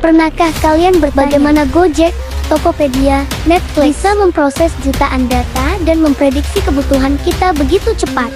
Pernahkah kalian bertanya bagaimana Gojek, Tokopedia, Netflix bisa memproses jutaan data dan memprediksi kebutuhan kita begitu cepat?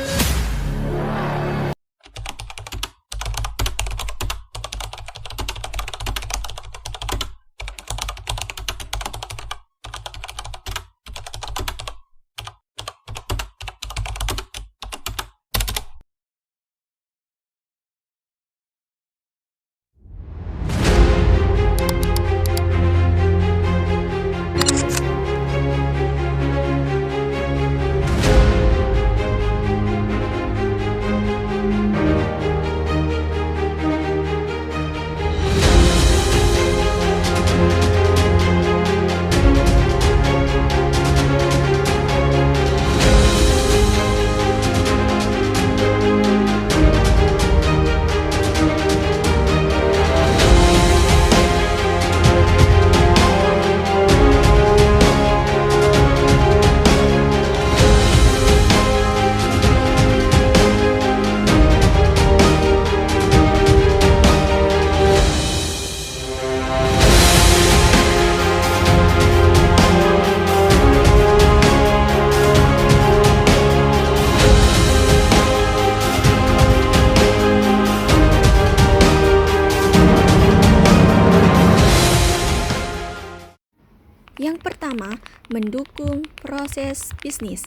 Yang pertama, mendukung proses bisnis.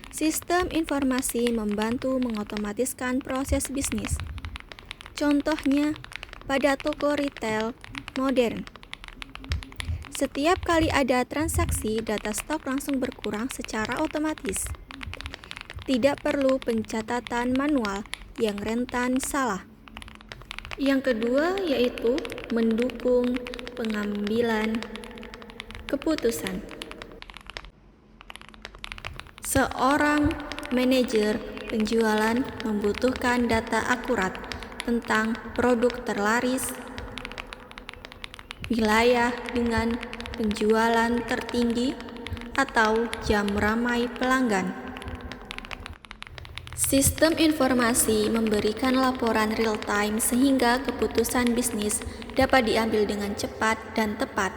Sistem informasi membantu mengotomatiskan proses bisnis. Contohnya, pada toko retail modern. Setiap kali ada transaksi, data stok langsung berkurang secara otomatis. Tidak perlu pencatatan manual yang rentan salah. Yang kedua yaitu mendukung pengambilan keputusan. Seorang manajer penjualan membutuhkan data akurat tentang produk terlaris, wilayah dengan penjualan tertinggi, atau jam ramai pelanggan. Sistem informasi memberikan laporan real-time sehingga keputusan bisnis dapat diambil dengan cepat dan tepat.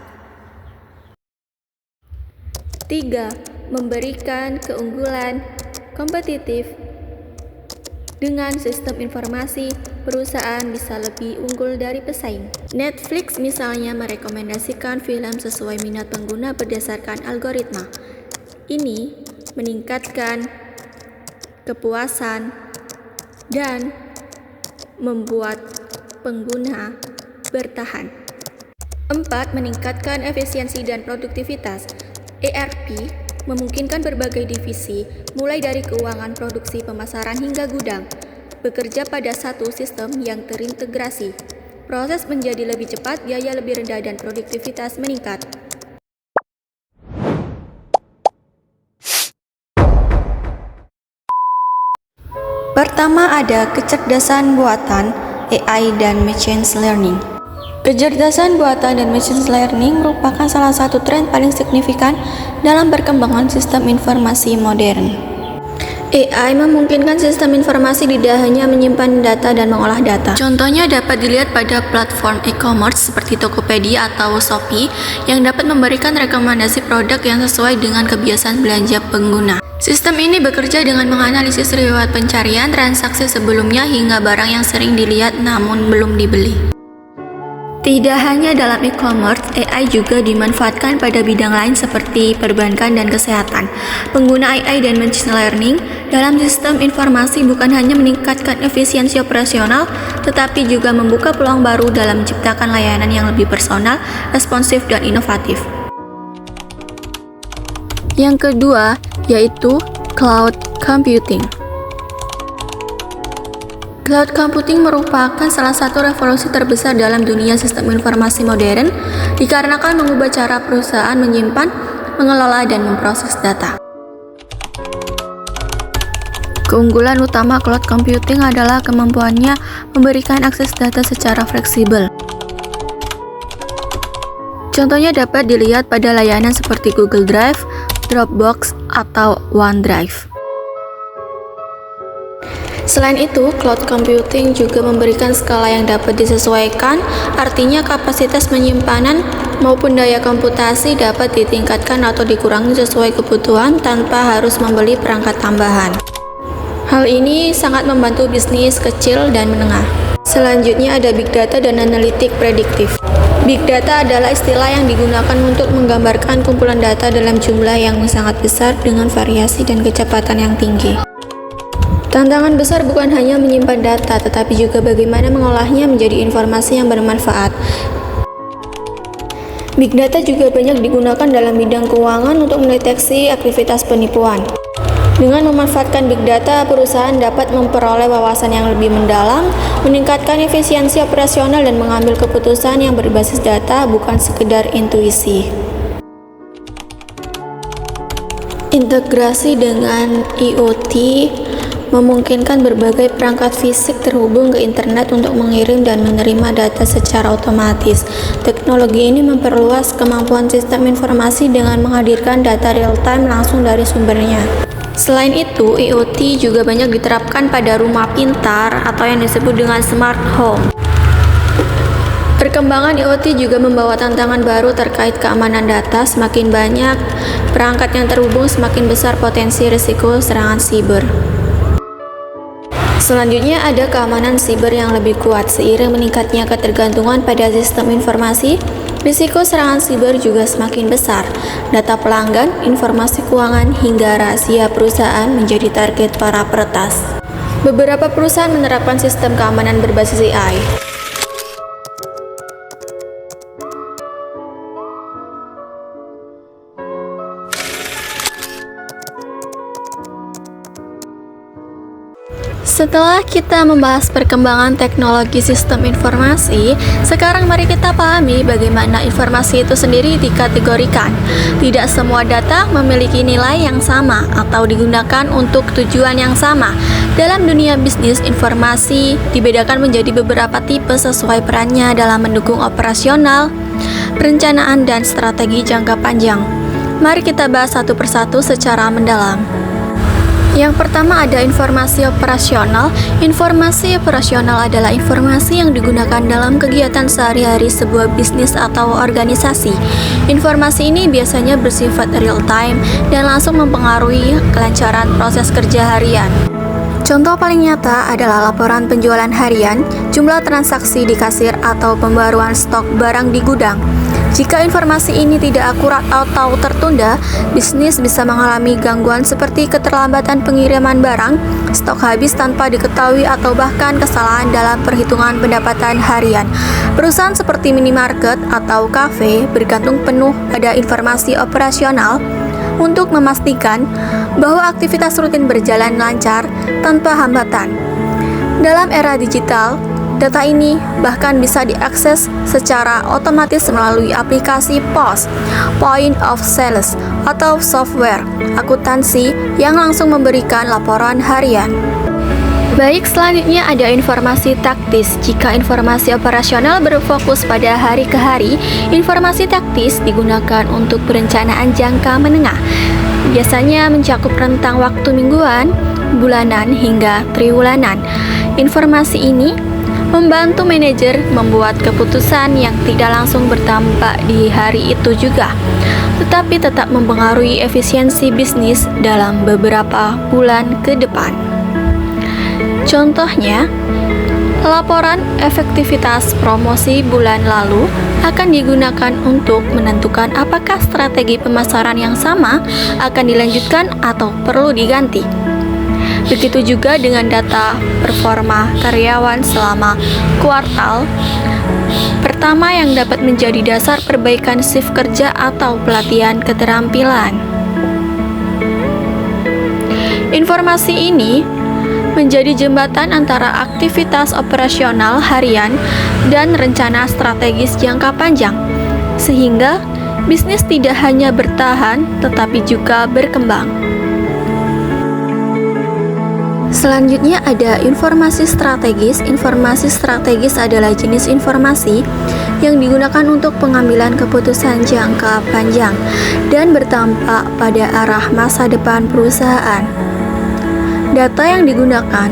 3. Memberikan keunggulan kompetitif. Dengan sistem informasi, perusahaan bisa lebih unggul dari pesaing. Netflix misalnya merekomendasikan film sesuai minat pengguna berdasarkan algoritma. Ini meningkatkan kepuasan dan membuat pengguna bertahan. 4. Meningkatkan efisiensi dan produktivitas. ERP memungkinkan berbagai divisi, mulai dari keuangan, produksi, pemasaran, hingga gudang, bekerja pada satu sistem yang terintegrasi. Proses menjadi lebih cepat, biaya lebih rendah, dan produktivitas meningkat. Pertama ada kecerdasan buatan, AI dan machine learning. Kecerdasan buatan dan machine learning merupakan salah satu tren paling signifikan dalam perkembangan sistem informasi modern. AI memungkinkan sistem informasi tidak hanya menyimpan data dan mengolah data. Contohnya dapat dilihat pada platform e-commerce seperti Tokopedia atau Shopee yang dapat memberikan rekomendasi produk yang sesuai dengan kebiasaan belanja pengguna. Sistem ini bekerja dengan menganalisis riwayat pencarian, transaksi sebelumnya, hingga barang yang sering dilihat namun belum dibeli. Tidak hanya dalam e-commerce, AI juga dimanfaatkan pada bidang lain seperti perbankan dan kesehatan. Pengguna AI dan machine learning dalam sistem informasi bukan hanya meningkatkan efisiensi operasional, tetapi juga membuka peluang baru dalam menciptakan layanan yang lebih personal, responsif, dan inovatif. Yang kedua yaitu cloud computing. Cloud computing merupakan salah satu revolusi terbesar dalam dunia sistem informasi modern, dikarenakan mengubah cara perusahaan menyimpan, mengelola, dan memproses data. Keunggulan utama cloud computing adalah kemampuannya memberikan akses data secara fleksibel. Contohnya dapat dilihat pada layanan seperti Google Drive, Dropbox, atau OneDrive. Selain itu, cloud computing juga memberikan skala yang dapat disesuaikan, artinya kapasitas penyimpanan maupun daya komputasi dapat ditingkatkan atau dikurangi sesuai kebutuhan tanpa harus membeli perangkat tambahan. Hal ini sangat membantu bisnis kecil dan menengah. Selanjutnya ada Big Data dan Analitik Prediktif. Big Data adalah istilah yang digunakan untuk menggambarkan kumpulan data dalam jumlah yang sangat besar dengan variasi dan kecepatan yang tinggi. Tantangan besar bukan hanya menyimpan data, tetapi juga bagaimana mengolahnya menjadi informasi yang bermanfaat. Big Data juga banyak digunakan dalam bidang keuangan untuk mendeteksi aktivitas penipuan. Dengan memanfaatkan Big Data, perusahaan dapat memperoleh wawasan yang lebih mendalam, meningkatkan efisiensi operasional dan mengambil keputusan yang berbasis data, bukan sekedar intuisi. Integrasi dengan IoT memungkinkan berbagai perangkat fisik terhubung ke internet untuk mengirim dan menerima data secara otomatis. Teknologi ini memperluas kemampuan sistem informasi dengan menghadirkan data real-time langsung dari sumbernya. Selain itu, IoT juga banyak diterapkan pada rumah pintar atau yang disebut dengan smart home. Perkembangan IoT juga membawa tantangan baru terkait keamanan data. Semakin banyak perangkat yang terhubung, semakin besar potensi risiko serangan siber. Selanjutnya ada keamanan siber yang lebih kuat. Seiring meningkatnya ketergantungan pada sistem informasi, risiko serangan siber juga semakin besar. Data pelanggan, informasi keuangan, hingga rahasia perusahaan menjadi target para peretas. Beberapa perusahaan menerapkan sistem keamanan berbasis AI. Setelah kita membahas perkembangan teknologi sistem informasi, sekarang mari kita pahami bagaimana informasi itu sendiri dikategorikan. Tidak semua data memiliki nilai yang sama atau digunakan untuk tujuan yang sama. Dalam dunia bisnis, informasi dibedakan menjadi beberapa tipe sesuai perannya dalam mendukung operasional, perencanaan, dan strategi jangka panjang. Mari kita bahas satu persatu secara mendalam. Yang pertama ada informasi operasional. Informasi operasional adalah informasi yang digunakan dalam kegiatan sehari-hari sebuah bisnis atau organisasi. Informasi ini biasanya bersifat real time dan langsung mempengaruhi kelancaran proses kerja harian. Contoh paling nyata adalah laporan penjualan harian, jumlah transaksi di kasir, atau pembaruan stok barang di gudang. Jika informasi ini tidak akurat atau tertunda, bisnis bisa mengalami gangguan seperti keterlambatan pengiriman barang, stok habis tanpa diketahui, atau bahkan kesalahan dalam perhitungan pendapatan harian. Perusahaan seperti minimarket atau kafe bergantung penuh pada informasi operasional untuk memastikan bahwa aktivitas rutin berjalan lancar tanpa hambatan. Dalam era digital, data ini bahkan bisa diakses secara otomatis melalui aplikasi POS, Point of Sales, atau software akuntansi yang langsung memberikan laporan harian. Baik, selanjutnya ada informasi taktis. Jika informasi operasional berfokus pada hari ke hari, informasi taktis digunakan untuk perencanaan jangka menengah. Biasanya mencakup rentang waktu mingguan, bulanan, hingga triwulanan. Informasi ini membantu manajer membuat keputusan yang tidak langsung berdampak di hari itu juga, tetapi tetap mempengaruhi efisiensi bisnis dalam beberapa bulan ke depan. Contohnya, laporan efektivitas promosi bulan lalu akan digunakan untuk menentukan apakah strategi pemasaran yang sama akan dilanjutkan atau perlu diganti. Begitu juga dengan data performa karyawan selama kuartal pertama yang dapat menjadi dasar perbaikan shift kerja atau pelatihan keterampilan. Informasi ini menjadi jembatan antara aktivitas operasional harian dan rencana strategis jangka panjang, sehingga bisnis tidak hanya bertahan tetapi juga berkembang. Selanjutnya ada informasi strategis. Informasi strategis adalah jenis informasi yang digunakan untuk pengambilan keputusan jangka panjang dan berdampak pada arah masa depan perusahaan. Data yang digunakan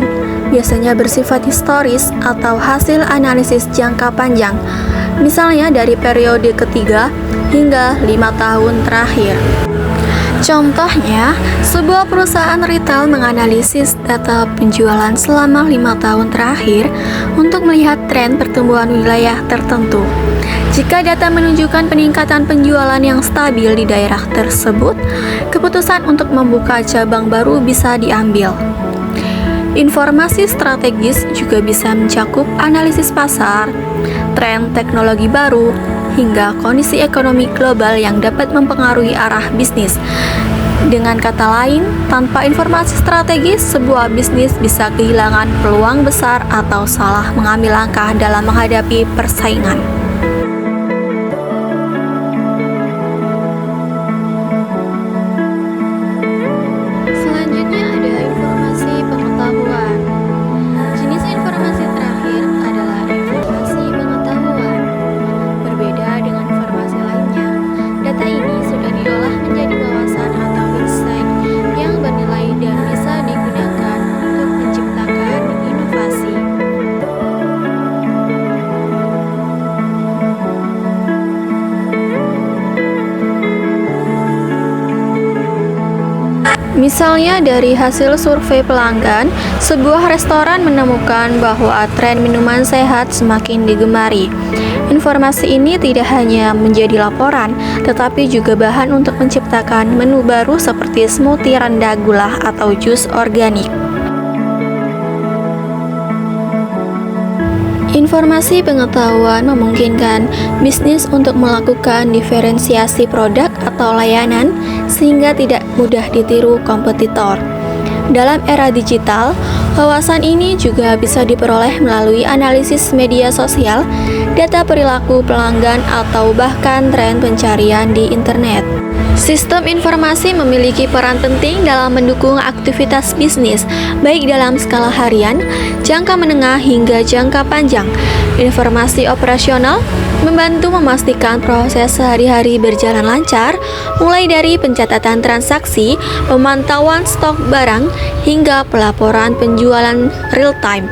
biasanya bersifat historis atau hasil analisis jangka panjang, misalnya dari periode ketiga hingga 5 tahun terakhir. Contohnya, sebuah perusahaan retail menganalisis data penjualan selama 5 tahun terakhir untuk melihat tren pertumbuhan wilayah tertentu. Jika data menunjukkan peningkatan penjualan yang stabil di daerah tersebut, keputusan untuk membuka cabang baru bisa diambil. Informasi strategis juga bisa mencakup analisis pasar, tren teknologi baru, hingga kondisi ekonomi global yang dapat mempengaruhi arah bisnis. Dengan kata lain, tanpa informasi strategis, sebuah bisnis bisa kehilangan peluang besar atau salah mengambil langkah dalam menghadapi persaingan. Selanjutnya ada informasi pengetahuan. Jenis informasi terakhir adalah informasi pengetahuan. Berbeda dengan informasi lainnya, data ini sudah diolah menjadi wawasan atau insight yang bernilai dan bisa digunakan untuk menciptakan inovasi. Misalnya dari hasil survei pelanggan, sebuah restoran menemukan bahwa tren minuman sehat semakin digemari. Informasi ini tidak hanya menjadi laporan, tetapi juga bahan untuk menciptakan menu baru seperti smoothie rendah gula atau jus organik. Informasi pengetahuan memungkinkan bisnis untuk melakukan diferensiasi produk atau layanan sehingga tidak mudah ditiru kompetitor. Dalam era digital, wawasan ini juga bisa diperoleh melalui analisis media sosial, data perilaku pelanggan, atau bahkan tren pencarian di internet. Sistem informasi memiliki peran penting dalam mendukung aktivitas bisnis, baik dalam skala harian, jangka menengah, hingga jangka panjang. Informasi operasional membantu memastikan proses sehari-hari berjalan lancar, mulai dari pencatatan transaksi, pemantauan stok barang, hingga pelaporan penjualan real-time.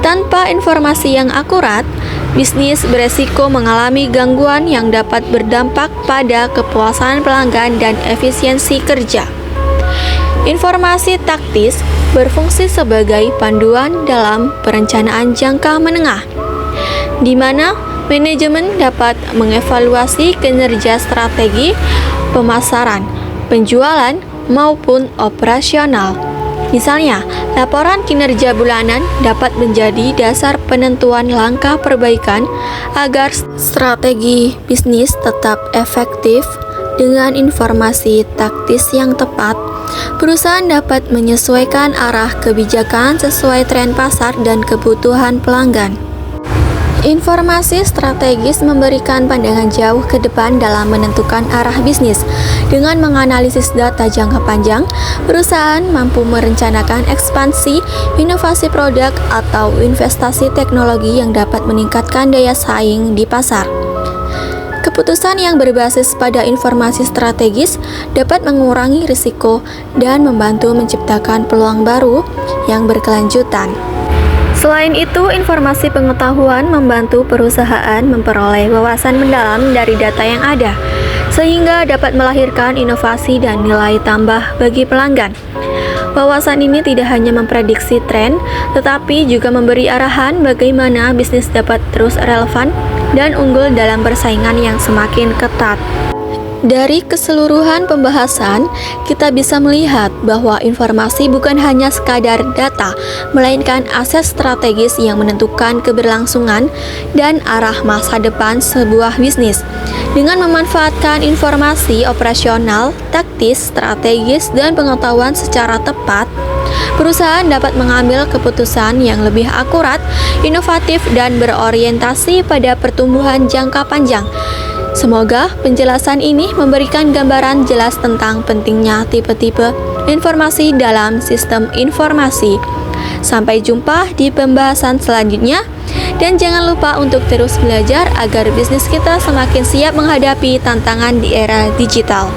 Tanpa informasi yang akurat, bisnis beresiko mengalami gangguan yang dapat berdampak pada kepuasan pelanggan dan efisiensi kerja. Informasi taktis berfungsi sebagai panduan dalam perencanaan jangka menengah, di mana manajemen dapat mengevaluasi kinerja strategi pemasaran, penjualan, maupun operasional. Misalnya, laporan kinerja bulanan dapat menjadi dasar penentuan langkah perbaikan agar strategi bisnis tetap efektif. Dengan informasi taktis yang tepat, perusahaan dapat menyesuaikan arah kebijakan sesuai tren pasar dan kebutuhan pelanggan. Informasi strategis memberikan pandangan jauh ke depan dalam menentukan arah bisnis. Dengan menganalisis data jangka panjang, perusahaan mampu merencanakan ekspansi, inovasi produk, atau investasi teknologi yang dapat meningkatkan daya saing di pasar. Keputusan yang berbasis pada informasi strategis dapat mengurangi risiko dan membantu menciptakan peluang baru yang berkelanjutan. Selain itu, informasi pengetahuan membantu perusahaan memperoleh wawasan mendalam dari data yang ada, sehingga dapat melahirkan inovasi dan nilai tambah bagi pelanggan. Wawasan ini tidak hanya memprediksi tren, tetapi juga memberi arahan bagaimana bisnis dapat terus relevan dan unggul dalam persaingan yang semakin ketat. Dari keseluruhan pembahasan, kita bisa melihat bahwa informasi bukan hanya sekadar data, melainkan aset strategis yang menentukan keberlangsungan dan arah masa depan sebuah bisnis. Dengan memanfaatkan informasi operasional, taktis, strategis, dan pengetahuan secara tepat, perusahaan dapat mengambil keputusan yang lebih akurat, inovatif, dan berorientasi pada pertumbuhan jangka panjang. Semoga penjelasan ini memberikan gambaran jelas tentang pentingnya tipe-tipe informasi dalam sistem informasi. Sampai jumpa di pembahasan selanjutnya, dan jangan lupa untuk terus belajar agar bisnis kita semakin siap menghadapi tantangan di era digital.